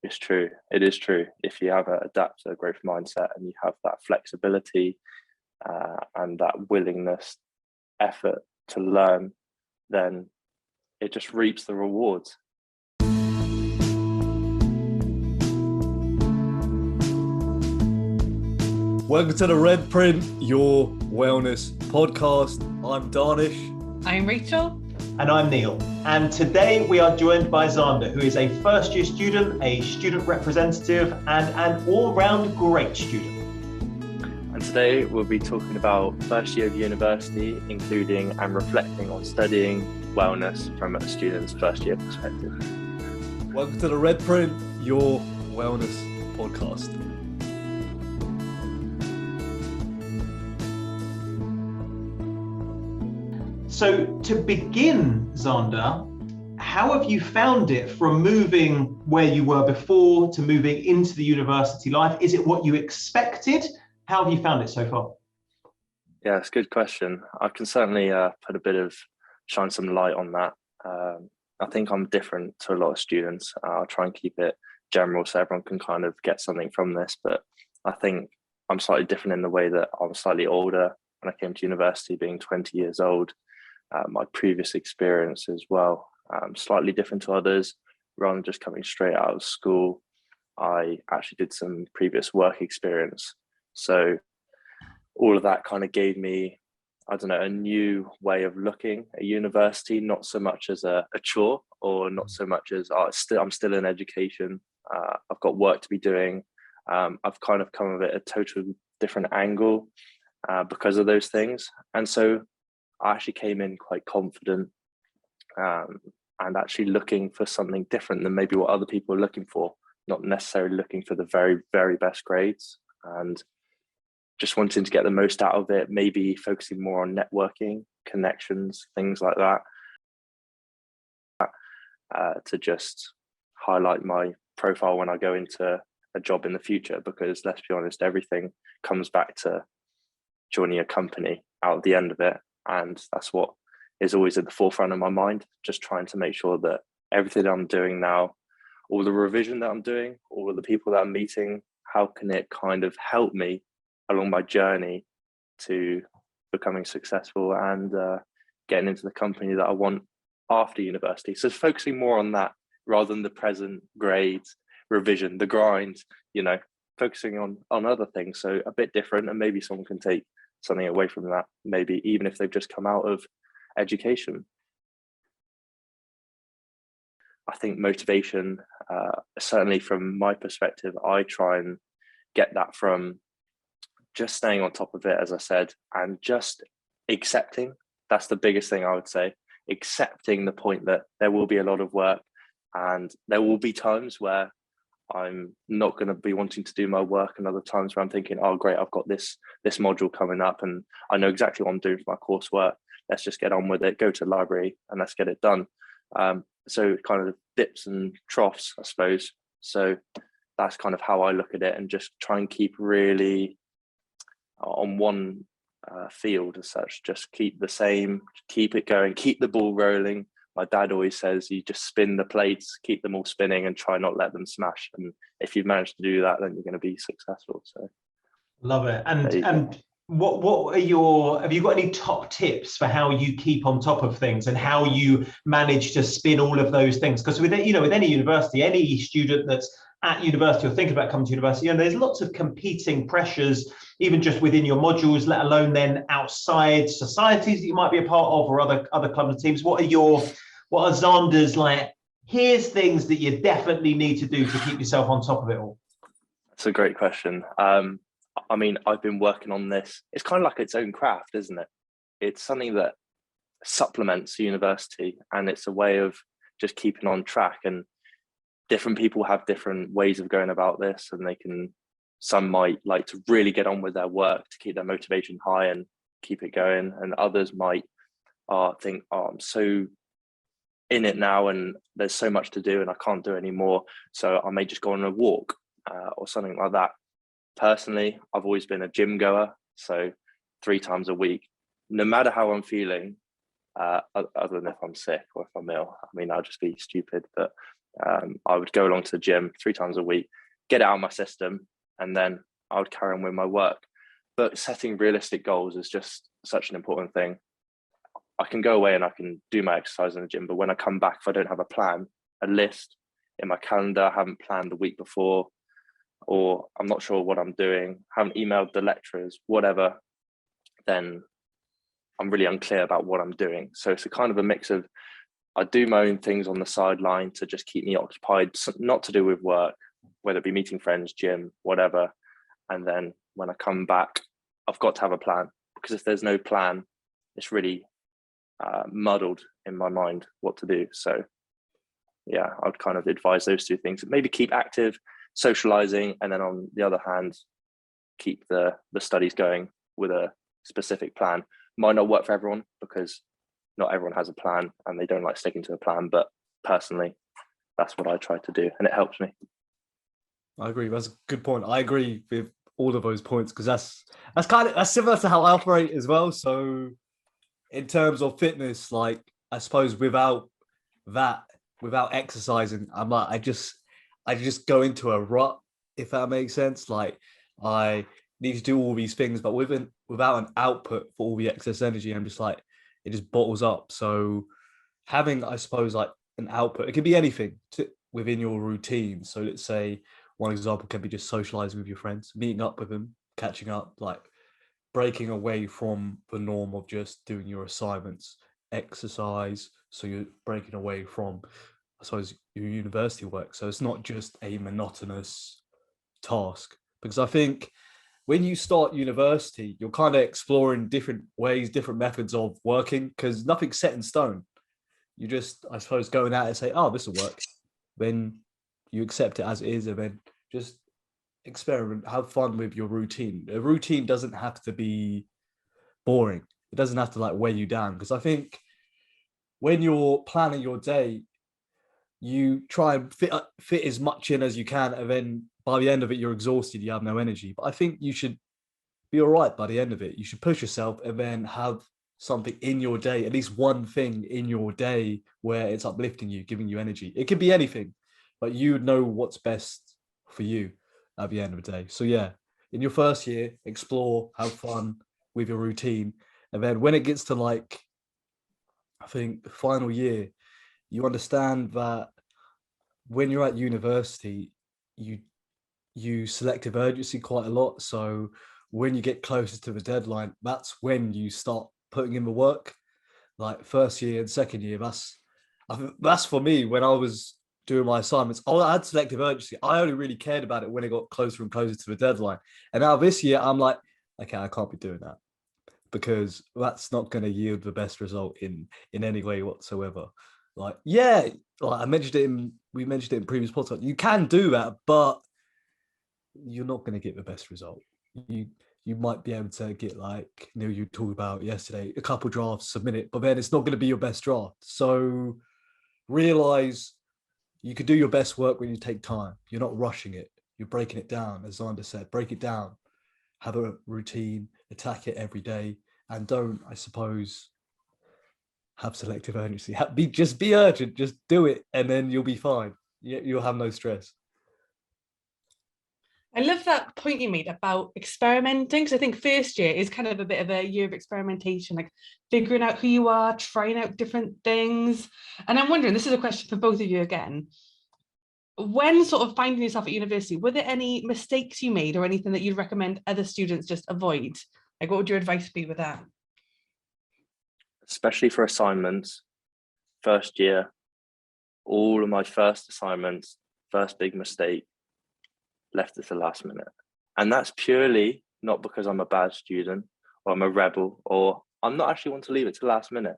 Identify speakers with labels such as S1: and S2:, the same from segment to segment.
S1: It's true. It is true. If you have an adapt to a growth mindset and you have that flexibility and that willingness, effort to learn, then it just reaps the rewards.
S2: Welcome to the Red Print, your wellness podcast. I'm Daanish.
S3: I'm Rachel.
S4: And I'm Neil. And today we are joined by Xander, who is a first-year student, a student representative, and an all-round great student.
S1: And today we'll be talking about first year of university, including and reflecting on studying wellness from a student's first year perspective.
S2: Welcome to the Red Print, your wellness podcast.
S4: So to begin, Xander, how have you found it from moving where you were before to moving into the university life? Is it what you expected? How have you found it so far?
S1: Yeah, it's a good question. I can certainly shine some light on that. I think I'm different to a lot of students. I'll try and keep it general so everyone can kind of get something from this. But I think I'm slightly different in the way that I'm slightly older when I came to university, being 20 years old. My previous experience as well, slightly different to others. Rather than just coming straight out of school, I actually did some previous work experience. So all of that kind of gave me, a new way of looking at university, not so much as a chore or not so much as I'm still in education. I've got work to be doing. I've kind of come at it a total different angle because of those things. And so I actually came in quite confident and actually looking for something different than maybe what other people are looking for, not necessarily looking for the very, very best grades, and just wanting to get the most out of it, maybe focusing more on networking, connections, things like that, to just highlight my profile when I go into a job in the future. Because let's be honest, everything comes back to joining a company out at the end of it. And that's what is always at the forefront of my mind, just trying to make sure that everything I'm doing now, all the revision that I'm doing, all of the people that I'm meeting, how can it kind of help me along my journey to becoming successful and getting into the company that I want after university. So focusing more on that rather than the present, grades, revision, the grind, focusing on other things. So a bit different, and maybe someone can take something away from that, maybe even if they've just come out of education. I think motivation, certainly from my perspective, I try and get that from just staying on top of it, as I said, and just accepting. That's the biggest thing I would say, accepting the point that there will be a lot of work and there will be times where I'm not going to be wanting to do my work, and other times where I'm thinking, oh great, I've got this module coming up and I know exactly what I'm doing for my coursework. Let's just get on with it, go to the library and let's get it done. So kind of dips and troughs, I suppose. So that's kind of how I look at it, and just try and keep really on one field as such, just keep the same, keep it going, keep the ball rolling. My dad always says you just spin the plates, keep them all spinning and try not let them smash. And if you've managed to do that, then you're going to be successful. So
S4: love it. And what are have you got any top tips for how you keep on top of things and how you manage to spin all of those things? Because with any university, any student that's at university or thinking about coming to university, there's lots of competing pressures, even just within your modules, let alone then outside societies that you might be a part of or other clubs and teams. What are Xander's here's things that you definitely need to do to keep yourself on top of it all?
S1: That's a great question. I've been working on this. It's kind of like its own craft, isn't it? It's something that supplements university, and it's a way of just keeping on track. And different people have different ways of going about this, and some might like to really get on with their work to keep their motivation high and keep it going. And others might think, I'm so in it now and there's so much to do and I can't do anymore, so I may just go on a walk or something like that. Personally, I've always been a gym goer, so 3 times a week, no matter how I'm feeling, other than if I'm sick or if I'm ill. I'll just be stupid, but I would go along to the gym 3 times a week, get it out of my system, and then I would carry on with my work. But setting realistic goals is just such an important thing. I can go away and I can do my exercise in the gym, but when I come back, if I don't have a plan, a list in my calendar, I haven't planned the week before, or I'm not sure what I'm doing, haven't emailed the lecturers, whatever, then I'm really unclear about what I'm doing. So it's a kind of a mix of, I do my own things on the sideline to just keep me occupied, not to do with work, whether it be meeting friends, gym, whatever. And then when I come back, I've got to have a plan, because if there's no plan, it's really muddled in my mind what to do. So yeah, I'd kind of advise those 2 things. Maybe keep active, socializing, and then on the other hand, keep the studies going with a specific plan. Might not work for everyone, because not everyone has a plan and they don't like sticking to a plan, but personally, that's what I try to do, and it helps me.
S2: I agree. That's a good point. I agree with all of those points, because that's similar to how I operate as well. So in terms of fitness, like, I suppose without exercising, I'm like, I just go into a rut, if that makes sense. Like, I need to do all these things, but without an output for all the excess energy, I'm just like, it just bottles up. So having, I suppose, like an output, it could be anything within your routine. So let's say one example can be just socializing with your friends, meeting up with them, catching up, like breaking away from the norm of just doing your assignments, exercise. So you're breaking away from, I suppose, your university work. So it's not just a monotonous task, because I think when you start university, you're kind of exploring different ways, different methods of working, because nothing's set in stone. You just, I suppose, going out and say, oh, this will work. Then you accept it as it is, and then just experiment, have fun with your routine. A routine doesn't have to be boring. It doesn't have to like weigh you down, because I think when you're planning your day, you try and fit as much in as you can, and then by the end of it, you're exhausted, you have no energy. But I think you should be all right by the end of it. You should push yourself and then have something in your day, at least one thing in your day where it's uplifting you, giving you energy. It could be anything, but you know what's best for you at the end of the day. So yeah, in your first year, explore, have fun with your routine. And then when it gets to like, I think the final year, you understand that when you're at university, you selective urgency quite a lot. So when you get closer to the deadline, that's when you start putting in the work. Like first year and second year, that's for me. When I was doing my assignments, I had selective urgency. I only really cared about it when it got closer and closer to the deadline. And now this year, I'm like, okay, I can't be doing that, because that's not going to yield the best result in any way whatsoever. Like, yeah, like we mentioned it in previous podcasts. You can do that, but you're not going to get the best result. You might be able to get, like you talked about yesterday, a couple drafts a minute, but then it's not going to be your best draft. So realize you could do your best work when you take time. You're not rushing it. You're breaking it down, as Xander said. Break it down. Have a routine. Attack it every day, and don't, I suppose, have selective urgency. Just be urgent. Just do it, and then you'll be fine. You'll have no stress.
S3: I love that point you made about experimenting, because I think first year is kind of a bit of a year of experimentation, like figuring out who you are, trying out different things. And I'm wondering, this is a question for both of you again. When sort of finding yourself at university, were there any mistakes you made or anything that you'd recommend other students just avoid? Like, what would your advice be with that?
S1: Especially for assignments, first year, all of my first assignments, first big mistake, left at the last minute. And that's purely not because I'm a bad student or I'm a rebel, or I'm not actually want to leave it to the last minute.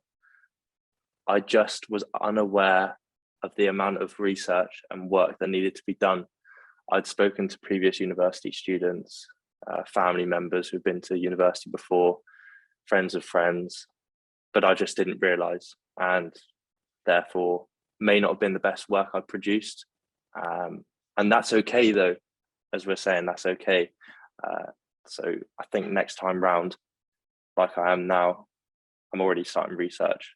S1: I just was unaware of the amount of research and work that needed to be done. I'd spoken to previous university students, family members who've been to university before, friends of friends, but I just didn't realize, and therefore may not have been the best work I produced. And that's okay though, as we're saying, that's okay. So I think next time round, like I am now, I'm already starting research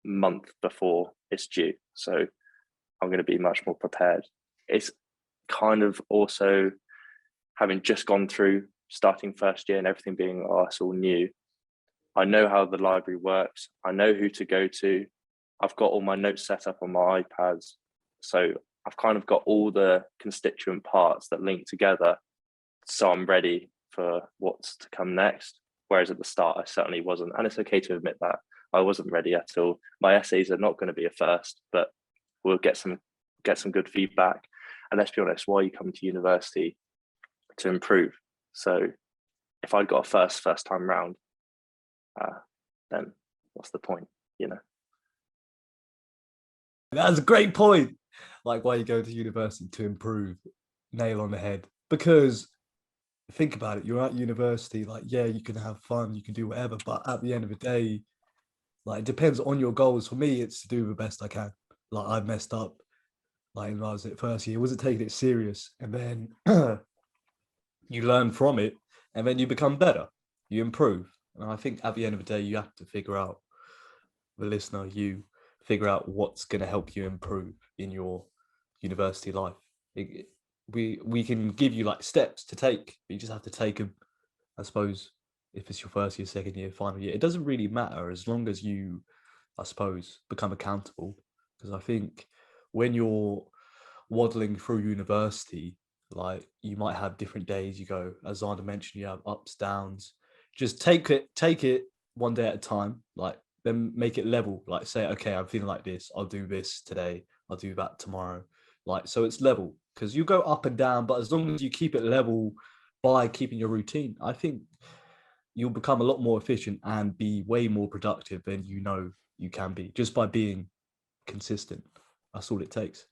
S1: a month before it's due. So I'm going to be much more prepared. It's kind of also having just gone through starting first year and everything being, oh, it's all new. I know how the library works. I know who to go to. I've got all my notes set up on my iPads. So I've kind of got all the constituent parts that link together. So I'm ready for what's to come next. Whereas at the start, I certainly wasn't. And it's okay to admit that I wasn't ready at all. My essays are not going to be a first, but we'll get some good feedback. And let's be honest, why are you coming to university? To improve. So if I'd got a first time round, then what's the point, you know?
S2: That's a great point. Like, why you go to university? To improve. Nail on the head. Because think about it, you're at university, like, yeah, you can have fun, you can do whatever, but at the end of the day, like, it depends on your goals. For me, it's to do the best I can. Like, I messed up, like, when I was at first year, I wasn't taking it serious, and then you learn from it, and then you become better, you improve. And I think at the end of the day, you have to figure out, the listener, you figure out what's going to help you improve in your university life. We can give you like steps to take, but you just have to take them. I suppose if it's your first year, second year, final year, it doesn't really matter as long as you, I suppose, become accountable. Because I think when you're waddling through university, like, you might have different days. You go, as Xander mentioned, you have ups, downs. Just take it one day at a time. Like, then make it level. Like, say, okay, I'm feeling like this. I'll do this today. I'll do that tomorrow. Like, so it's level, because you go up and down, but as long as you keep it level by keeping your routine, I think you'll become a lot more efficient and be way more productive than you know you can be, just by being consistent. That's all it takes.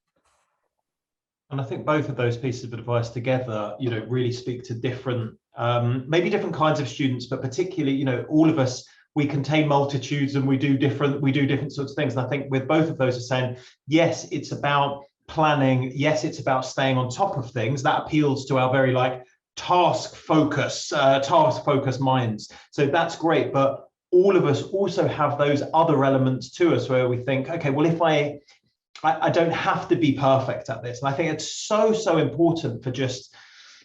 S4: And I think both of those pieces of advice together, you know, really speak to different, maybe different kinds of students, but particularly, you know, all of us, we contain multitudes and we do different sorts of things. And I think with both of those are saying, yes, it's about planning. Yes, it's about staying on top of things. That appeals to our very like task focused minds. So that's great. But all of us also have those other elements to us where we think, okay, well, if I don't have to be perfect at this. And I think it's so important for just,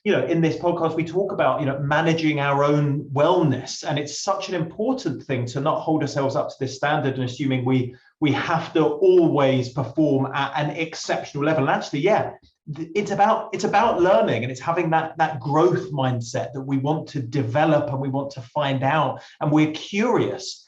S4: you know, in this podcast, we talk about, you know, managing our own wellness. And it's such an important thing to not hold ourselves up to this standard and assuming we have to always perform at an exceptional level. And actually, yeah, it's about learning, and it's having that growth mindset that we want to develop and we want to find out, and we're curious.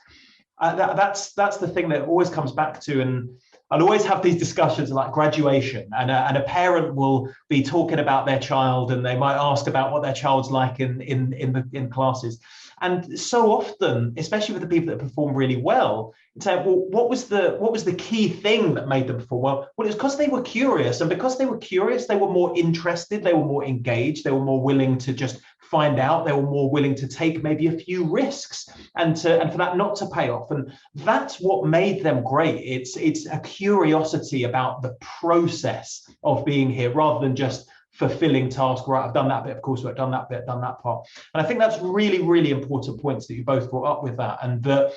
S4: That's the thing that always comes back to, and I'll always have these discussions like graduation, and a parent will be talking about their child, and they might ask about what their child's like in classes. And so often, especially with the people that perform really well, it's like, well, what was the key thing that made them perform well? Well, it's because they were curious, and because they were curious, they were more interested, they were more engaged, they were more willing to just find out, they were more willing to take maybe a few risks, and for that not to pay off. And that's what made them great. It's a curiosity about the process of being here rather than just fulfilling task. Right, I've done that bit of coursework, done that bit, done that part. And I think that's really important points that you both brought up with that, and that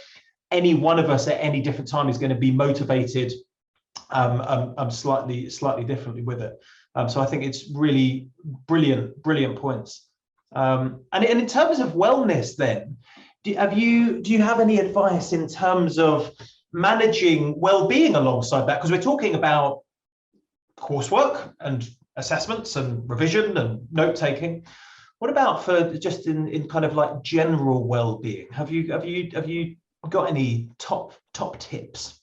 S4: any one of us at any different time is going to be motivated slightly differently with it. So I think it's really brilliant points. And in terms of wellness, then, do you have any advice in terms of managing well-being alongside that? Because we're talking about coursework and assessments and revision and note-taking. What about for just in kind of like general well-being? Have you got any top tips?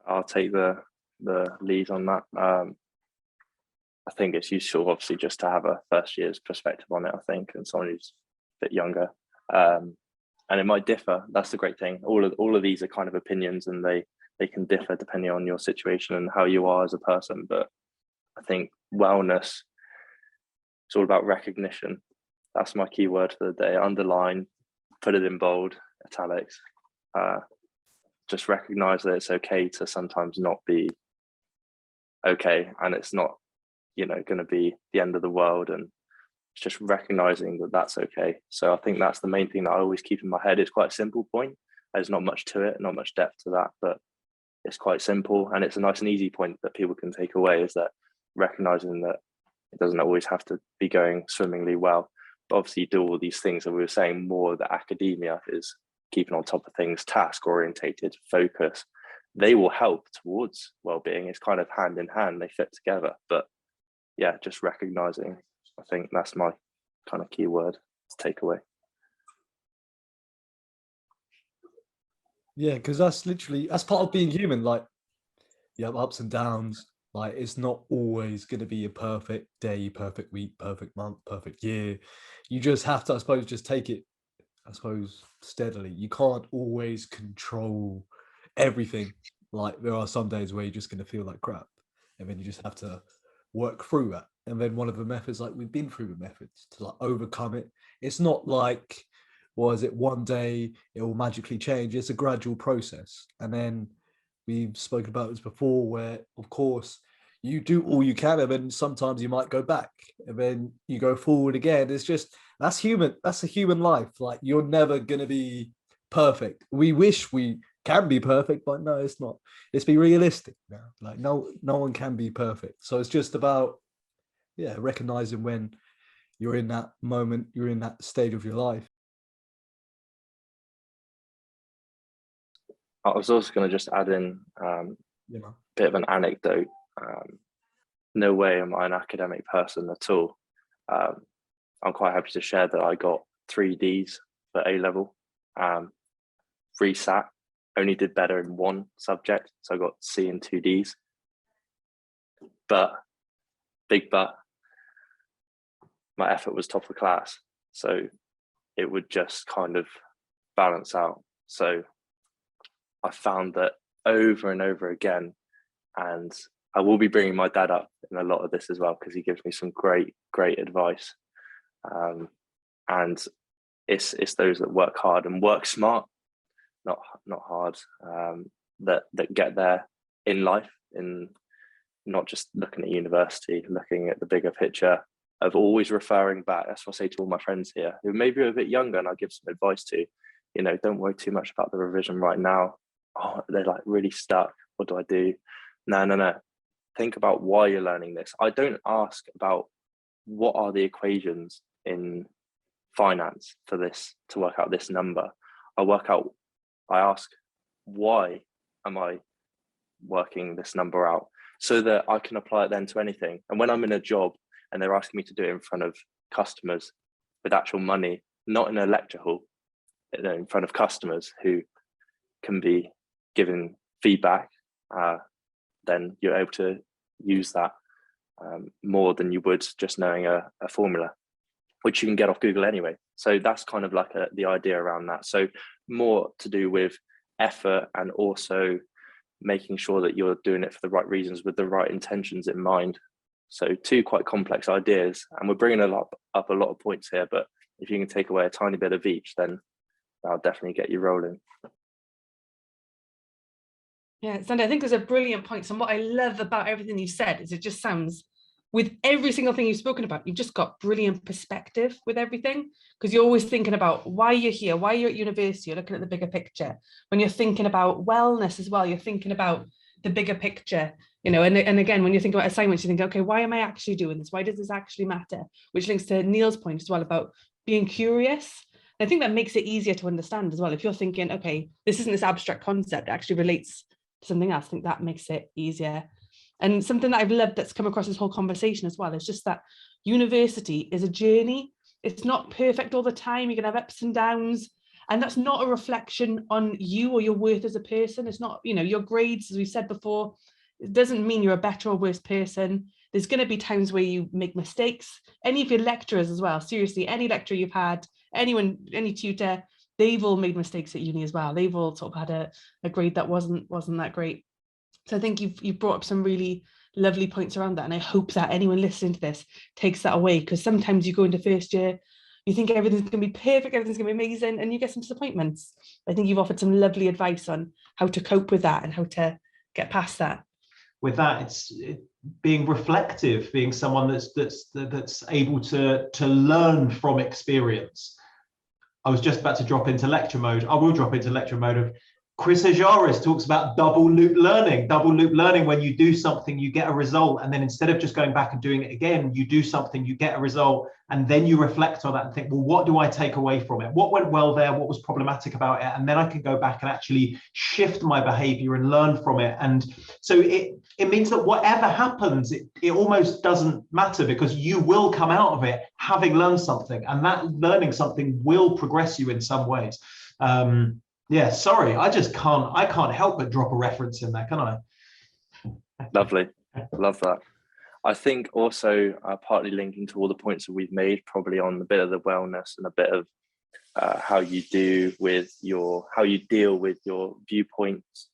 S1: I'll take the lead on that. I think it's useful, obviously, just to have a first year's perspective on it, I think, and someone who's a bit younger. And it might differ. That's the great thing. All of these are kind of opinions, and they can differ depending on your situation and how you are as a person. But I think wellness, it's all about recognition. That's my key word for the day. Underline, put it in bold, italics. Just recognize that it's okay to sometimes not be okay, and it's not, you know, going to be the end of the world, and it's just recognizing that that's okay. So I think that's the main thing that I always keep in my head. It's quite a simple point. There's not much to it, not much depth to that, but it's quite simple, and it's a nice and easy point that people can take away, is that recognizing that it doesn't always have to be going swimmingly well. But obviously you do all these things that we were saying, more the academia is keeping on top of things, task orientated, focus. They will help towards well-being. It's kind of hand in hand, they fit together. But yeah, just recognizing, I think that's my kind of key word to take away.
S2: Yeah, because that's part of being human. Like, you have ups and downs. Like, it's not always going to be a perfect day, perfect week, perfect month, perfect year. You just have to, I suppose, just take it, steadily. You can't always control everything. Like, there are some days where you're just going to feel like crap, and then you just have to work through that. And then one of the methods, like we've been through the methods to like overcome it. It's not like, was it one day it will magically change? It's a gradual process. And then we've spoken about this before, where of course you do all you can, and then sometimes you might go back, and then you go forward again. It's just, that's human. That's a human life. Like, you're never gonna be perfect. We wish we can be perfect, but no, it's not. Let's be realistic now. Like, no one can be perfect. So it's just about, yeah, recognizing when you're in that moment, you're in that stage of your life.
S1: I was also going to just add in a bit of an anecdote. No way am I an academic person at all. I'm quite happy to share that I got 3 Ds for A-level, resat, only did better in one subject, so I got C and 2 Ds. But, big but, my effort was top of class, so it would just kind of balance out. So I found that over and over again, and I will be bringing my dad up in a lot of this as well, because he gives me some great advice. And it's those that work hard and work smart, not hard, that get there in life, in not just looking at university, looking at the bigger picture, of always referring back. That's what I say to all my friends here who maybe are a bit younger, and I give some advice to, don't worry too much about the revision right now. Oh, they're like really stuck. What do I do? No. Think about why you're learning this. I don't ask about what are the equations in finance for this to work out this number. I ask, why am I working this number out, so that I can apply it then to anything. And when I'm in a job and they're asking me to do it in front of customers with actual money, not in a lecture hall, in front of customers who can be given feedback, then you're able to use that more than you would just knowing a formula, which you can get off Google anyway. So that's kind of like the idea around that. So more to do with effort, and also making sure that you're doing it for the right reasons with the right intentions in mind. So 2 quite complex ideas, and we're bringing up a lot of points here, but if you can take away a tiny bit of each, then that'll definitely get you rolling.
S3: Yeah, Xander, I think there's a brilliant point. And what I love about everything you've said is it just sounds, with every single thing you've spoken about, you've just got brilliant perspective with everything, because you're always thinking about why you're here, why you're at university, you're looking at the bigger picture. When you're thinking about wellness as well, you're thinking about the bigger picture, and again, when you think about assignments, you think, okay, why am I actually doing this? Why does this actually matter? Which links to Neil's point as well about being curious. And I think that makes it easier to understand as well. If you're thinking, okay, this isn't this abstract concept, it actually relates to something else, I think that makes it easier. And something that I've loved that's come across this whole conversation as well is just that university is a journey. It's not perfect all the time. You're going to have ups and downs. And that's not a reflection on you or your worth as a person. It's not, your grades, as we've said before, it doesn't mean you're a better or worse person. There's going to be times where you make mistakes. Any of your lecturers as well, seriously, any lecturer you've had, anyone, any tutor, they've all made mistakes at uni as well. They've all sort of had a grade that wasn't that great. So I think you've brought up some really lovely points around that. And I hope that anyone listening to this takes that away, because sometimes you go into first year, you think everything's going to be perfect, everything's going to be amazing, and you get some disappointments. I think you've offered some lovely advice on how to cope with that and how to get past that.
S4: With that, it's being reflective, being someone that's able to learn from experience. I was just about to drop into lecture mode. I will drop into lecture mode of Chris Ajaris talks about double loop learning. Double loop learning, when you do something, you get a result. And then instead of just going back and doing it again, you do something, you get a result. And then you reflect on that and think, well, what do I take away from it? What went well there? What was problematic about it? And then I can go back and actually shift my behavior and learn from it. And so it means that whatever happens, it almost doesn't matter, because you will come out of it having learned something. And that learning something will progress you in some ways. Yeah, sorry, I can't help but drop a reference in there, can I?
S1: Lovely, love that. I think also partly linking to all the points that we've made, probably on a bit of the wellness and a bit of how you deal with your viewpoints,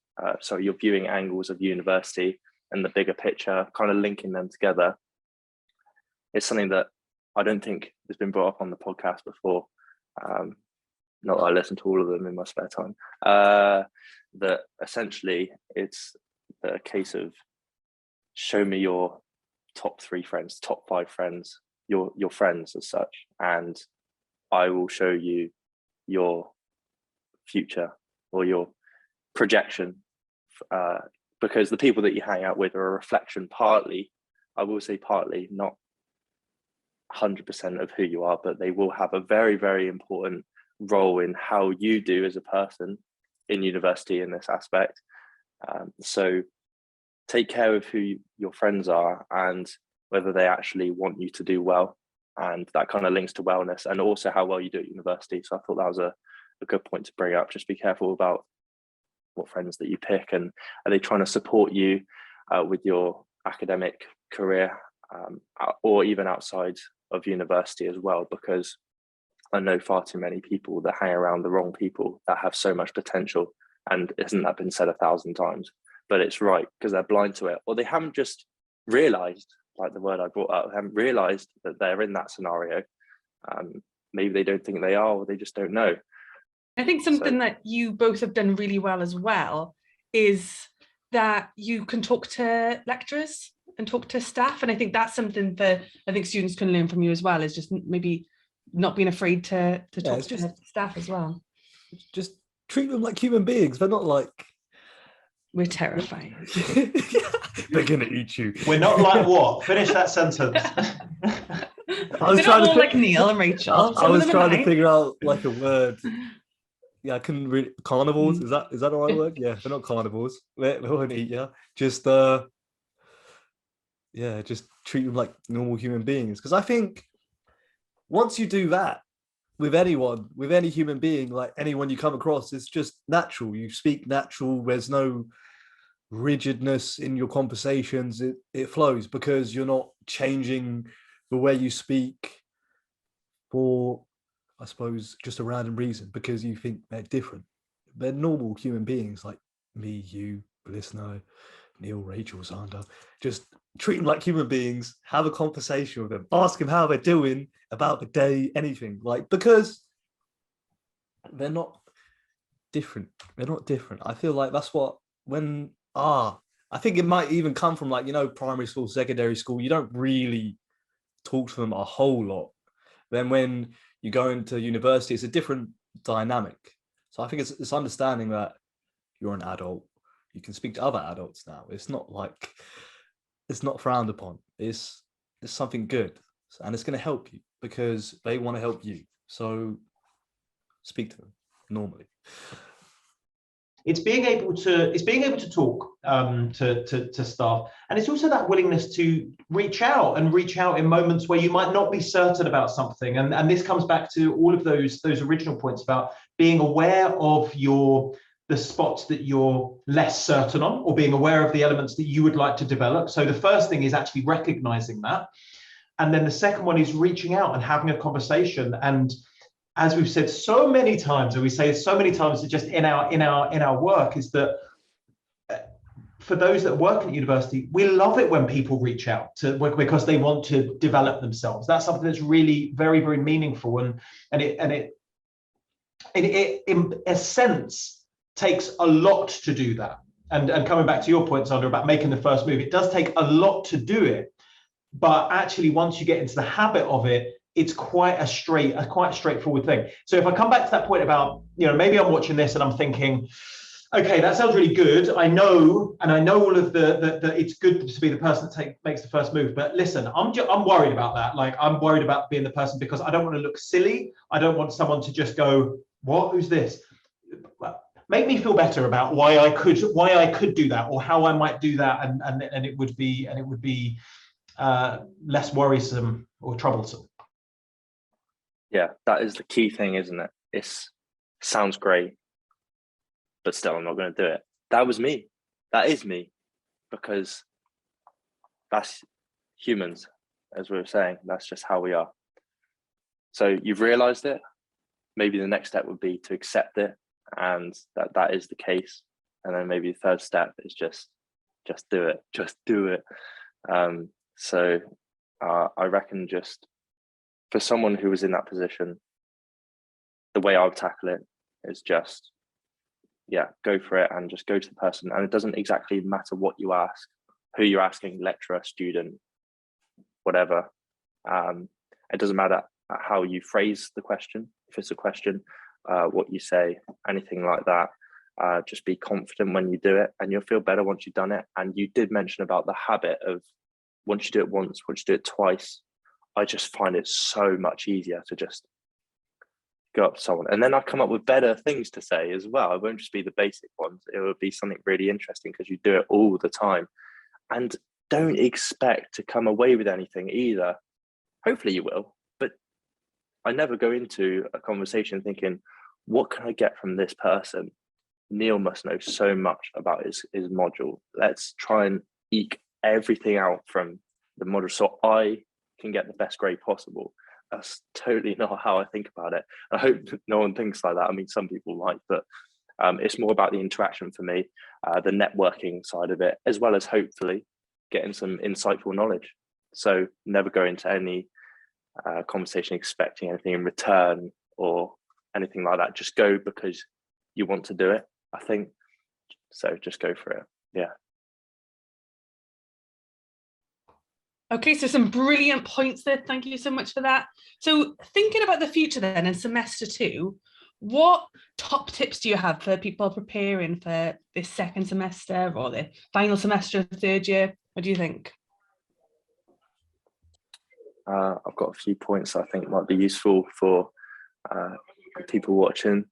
S1: your viewing angles of university and the bigger picture, kind of linking them together. It's something that I don't think has been brought up on the podcast before. Not that I listen to all of them in my spare time. That essentially it's a case of show me your top 3 friends, top 5 friends, your friends as such, and I will show you your future or your projection, because the people that you hang out with are a reflection, partly, I will say partly, not 100% of who you are, but they will have a very, very important role in how you do as a person in university in this aspect. So take care of who your friends are and whether they actually want you to do well, and that kind of links to wellness and also how well you do at university. So I thought that was a good point to bring up. Just be careful about what friends that you pick, and are they trying to support you with your academic career, or even outside of university as well, because I know far too many people that hang around the wrong people that have so much potential. And isn't that been said 1,000 times? But it's right, because they're blind to it, or they haven't just realized, like the word I brought up, haven't realized that they're in that scenario. Maybe they don't think they are, or they just don't know.
S3: I think something that you both have done really well as well is that you can talk to lecturers and talk to staff. And I think that's something that I think students can learn from you as well, is just maybe not being afraid to talk to staff as well.
S2: Just treat them like human beings. They're not like...
S3: We're terrifying.
S2: They're going to eat you.
S4: We're not like what? Finish that sentence.
S2: I was trying to
S3: like Neil and Rachel.
S2: I was trying to figure out like a word. Yeah, I couldn't really... Carnivores? Is that the right word? Yeah, they're not carnivores. They won't eat you. Just just treat them like normal human beings. Because I think once you do that with anyone, with any human being, like anyone you come across, it's just natural. You speak natural. There's no rigidness in your conversations. It flows because you're not changing the way you speak for, I suppose, just a random reason, because you think they're different. They're normal human beings like me, you, the listener, Neil, Rachel, Xander. Just treat them like human beings, have a conversation with them, ask them how they're doing, about the day, anything, like, because they're not different. They're not different. I feel like that's what, I think it might even come from, like, primary school, secondary school, you don't really talk to them a whole lot. Then when you go into university, it's a different dynamic. So I think it's understanding that you're an adult. You can speak to other adults now. It's not like, it's not frowned upon. It's something good, and it's going to help you because they want to help you. So speak to them normally.
S4: It's being able to talk to staff, and it's also that willingness to reach out in moments where you might not be certain about something. And this comes back to all of those original points about being aware of the spots that you're less certain on, or being aware of the elements that you would like to develop. So the first thing is actually recognizing that. And then the second one is reaching out and having a conversation. And as we've said so many times, and we say so many times that just in our work, is that for those that work at university, we love it when people reach out because they want to develop themselves. That's something that's really very, very meaningful. And it in a sense takes a lot to do that. And coming back to your point, Xander, about making the first move, it does take a lot to do it. But actually, once you get into the habit of it, it's quite a straightforward thing. So if I come back to that point about, maybe I'm watching this and I'm thinking, Okay, that sounds really good. I know all of the it's good to be the person that makes the first move. But listen, I'm worried about that. Like, I'm worried about being the person, because I don't want to look silly. I don't want someone to just go, "What? Who's this?" Make me feel better about why I could do that, or how I might do that, and it would be less worrisome or troublesome.
S1: Yeah, that is the key thing, isn't it? It sounds great, but still, I'm not going to do it. That was me. That is me, because that's humans, as we were saying. That's just how we are. So you've realized it. Maybe the next step would be to accept it, and that is the case. And then maybe the third step is just do it. Just do it. So I reckon, just for someone who was in that position, the way I would tackle it is just, go for it, and just go to the person. And it doesn't exactly matter what you ask, who you're asking, lecturer, student, whatever. It doesn't matter how you phrase the question. If it's a question, what you say, anything like that. Just be confident when you do it, and you'll feel better once you've done it. And you did mention about the habit of, once you do it once, once you do it twice, I just find it so much easier to just go up to someone. And then I come up with better things to say as well. It won't just be the basic ones. It will be something really interesting, because you do it all the time. And don't expect to come away with anything either. Hopefully you will, but I never go into a conversation thinking, what can I get from this person? Neil must know so much about his module. Let's try and eke everything out from the module so I can get the best grade possible. That's totally not how I think about it. I hope no one thinks like that. I mean, some people might, but it's more about the interaction for me, the networking side of it, as well as hopefully getting some insightful knowledge. So never go into any conversation expecting anything in return or anything like that. Just go because you want to do it, I think. So just go for it. Yeah.
S3: Okay, so some brilliant points there. Thank you so much for that. So thinking about the future then in semester 2, what top tips do you have for people preparing for this second semester or the final semester of third year? What do you think?
S1: I've got a few points I think might be useful for people watching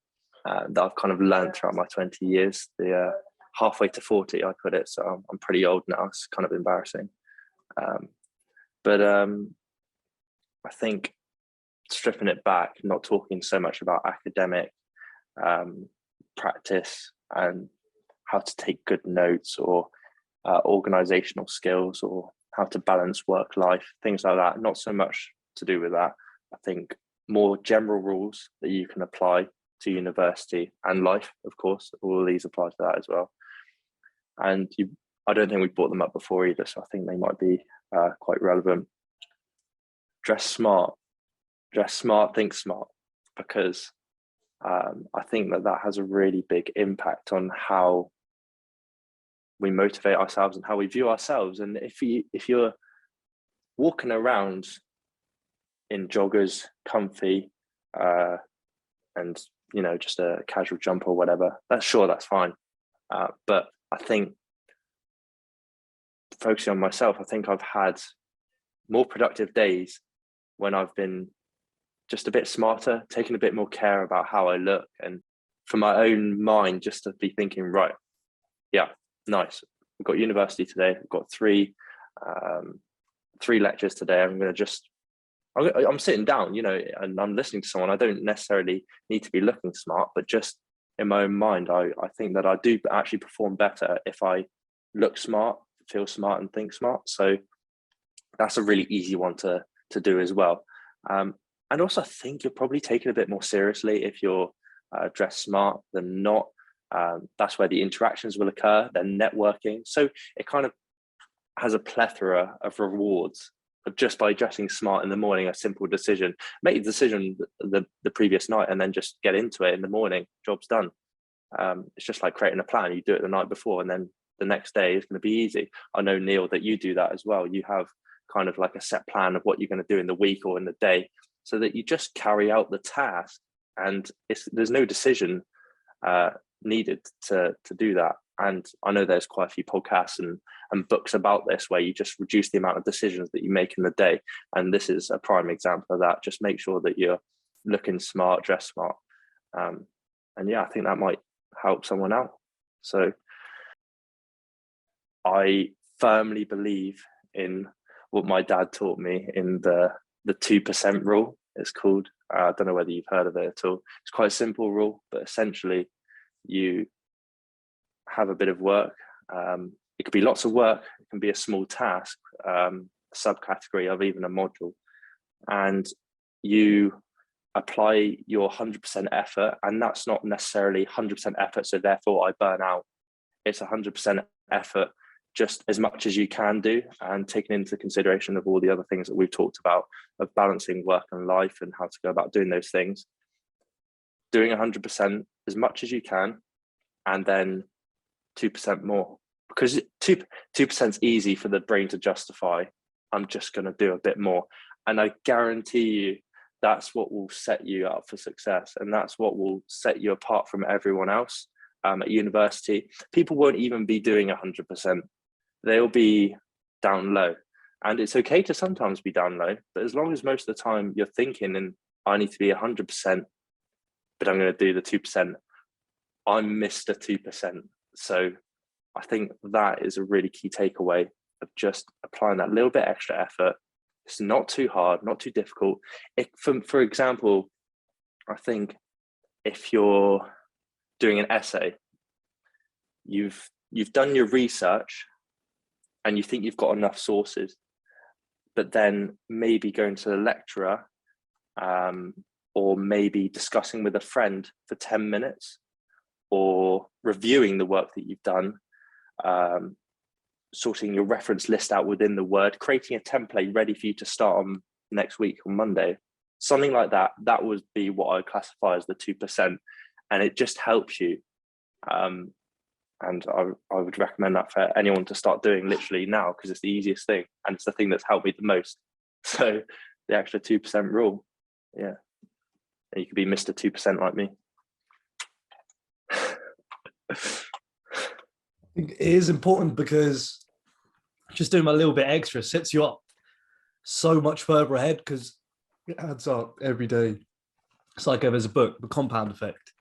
S1: that I've kind of learned throughout my 20 years. The halfway to 40, I put it, so I'm pretty old now. It's kind of embarrassing. But I think stripping it back, not talking so much about academic practice and how to take good notes or organizational skills or how to balance work life, things like that. Not so much to do with that. I think more general rules that you can apply to university and life, of course. All of these apply to that as well. And I don't think we've brought them up before either, so I think they might be quite relevant. Dress smart, think smart, because I think that has a really big impact on how we motivate ourselves and how we view ourselves. And if you're walking around in joggers, comfy, and just a casual jumper or whatever, that's fine. But I think focusing on myself, I think I've had more productive days when I've been just a bit smarter, taking a bit more care about how I look, and for my own mind, just to be thinking, right, yeah, nice. We've got university today. We've got three lectures today. I'm sitting down, and I'm listening to someone. I don't necessarily need to be looking smart, but just in my own mind, I think that I do actually perform better if I look smart, feel smart, and think smart. So that's a really easy one to do as well. And also, I think you're probably taken a bit more seriously if you're dressed smart than not. That's where the interactions will occur, then networking. So it kind of has a plethora of rewards just by dressing smart in the morning. A simple decision, make a decision the previous night and then just get into it in the morning, job's done. It's just like creating a plan. You do it the night before and then the next day is going to be easy. I know, Neil, that you do that as well. You have kind of like a set plan of what you're going to do in the week or in the day, so that you just carry out the task, and there's no decision needed to do that. And I know there's quite a few podcasts and books about this where you just reduce the amount of decisions that you make in the day. And this is a prime example of that. Just make sure that you're looking smart, dress smart. And yeah, I think that might help someone out. So I firmly believe in what my dad taught me in the 2% rule, it's called. I don't know whether you've heard of it at all. It's quite a simple rule, but essentially you have a bit of work. It could be lots of work. It can be a small task, a subcategory of even a module. And you apply your 100% effort, and that's not necessarily 100% effort, so therefore I burn out. It's 100% effort, just as much as you can do, and taking into consideration of all the other things that we've talked about, of balancing work and life and how to go about doing those things. Doing 100% as much as you can, and then 2% more, because 2% is easy for the brain to justify. I'm just going to do a bit more, and I guarantee you that's what will set you up for success, and that's what will set you apart from everyone else. At university, people won't even be doing 100%. They'll be down low, and it's okay to sometimes be down low, but as long as most of the time you're thinking, and I need to be 100%, but I'm going to do the 2%, I'm Mr. 2%. So I think that is a really key takeaway of just applying that little bit extra effort. It's not too hard, not too difficult. For example, I think if you're doing an essay, you've done your research and you think you've got enough sources, but then maybe going to the lecturer or maybe discussing with a friend for 10 minutes or reviewing the work that you've done, sorting your reference list out within the Word, creating a template ready for you to start on next week on Monday, something like that. That would be what I classify as the 2%, and it just helps you. And I would recommend that for anyone to start doing literally now, because it's the easiest thing and it's the thing that's helped me the most. So the extra 2% rule, yeah, and you could be Mr. 2% like me.
S2: I think it is important because just doing a little bit extra sets you up so much further ahead, because it adds up every day. It's like there's a book, The Compound Effect.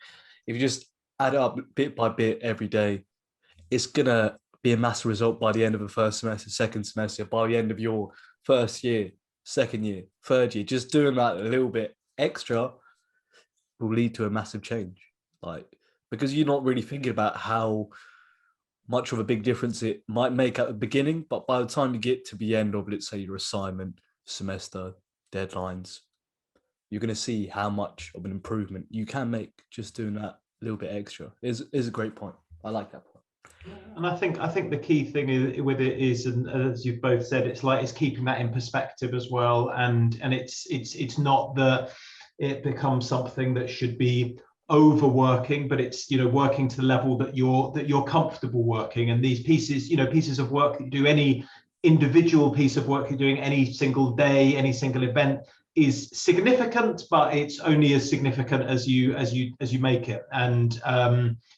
S2: If you just add it up bit by bit every day, it's gonna be a massive result by the end of the first semester, second semester, by the end of your first year, second year, third year. Just doing that a little bit extra will lead to a massive change. Like, because you're not really thinking about how much of a big difference it might make at the beginning, but by the time you get to the end of, let's say, your assignment, semester, deadlines, you're going to see how much of an improvement you can make just doing that little bit extra. Is a great point. I like that point.
S4: And I think the key thing with it is, and as you've both said, it's keeping that in perspective as well. And it's not that it becomes something that should be overworking, but it's, you know, working to the level that you're comfortable working. And these pieces of work that you do, any individual piece of work you're doing any single day, any single event, is significant, but it's only as significant as you make it. And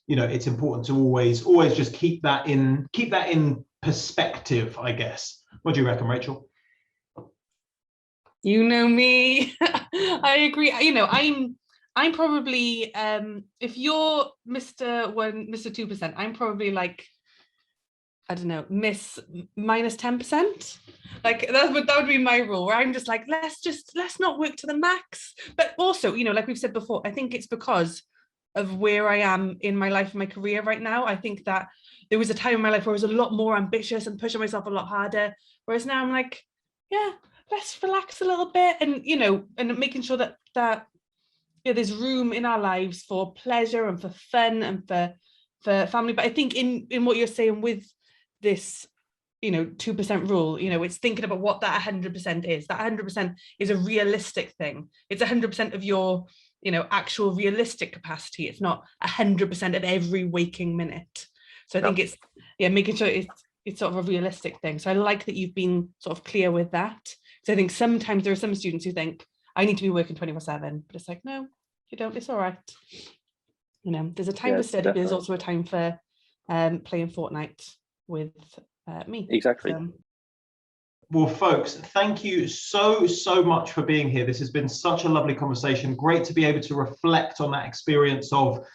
S4: it's important to always just keep that in perspective, I guess. What do you reckon, Rachel?
S3: You know me. I agree. I'm probably if you're Mr. 2%, I'm probably like, I don't know, minus 10%. Like that would be my rule, where I'm just like, let's not work to the max. But also, like we've said before, I think it's because of where I am in my life and my career right now. I think that there was a time in my life where I was a lot more ambitious and pushing myself a lot harder. Whereas now I'm like, yeah, let's relax a little bit, and and making sure that there's room in our lives for pleasure and for fun and for family. But I think in what you're saying with this 2% rule, it's thinking about what that 100% is. That 100% is a realistic thing. It's 100% of your actual realistic capacity. It's not 100% of every waking minute. So I think it's making sure it's sort of a realistic thing. So I like that you've been sort of clear with that. So I think sometimes there are some students who think I need to be working 24/7, but it's like, no, you don't, it's all right. You know, there's a time for study, but there's also a time for playing Fortnite with me.
S1: Exactly.
S3: So.
S4: Well, folks, thank you so much for being here. This has been such a lovely conversation. Great to be able to reflect on that experience of,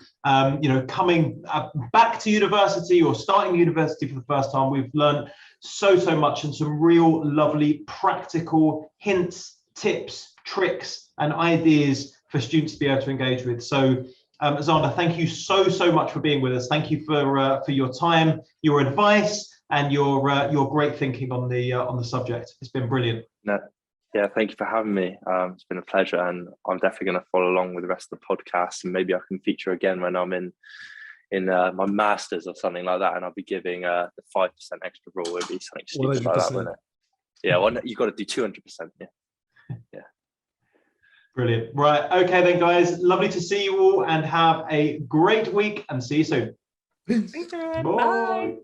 S4: coming back to university or starting university for the first time. We've learned so much, and some real lovely practical hints, tips, tricks, and ideas for students to be able to engage with. So, Xander, thank you so much for being with us. Thank you for your time, your advice, and your great thinking on the subject. It's been brilliant.
S1: No, yeah, thank you for having me. It's been a pleasure, and I'm definitely going to follow along with the rest of the podcast, and maybe I can feature again when I'm in my masters or something like that, and I'll be giving the 5% extra rule. It'd be something stupid 100%. Like that, wouldn't it? Yeah, well, you've got to do 200%. Yeah.
S4: Brilliant. Right. Okay then, guys. Lovely to see you all, and have a great week, and see you soon.
S3: Thanks, everyone. Bye.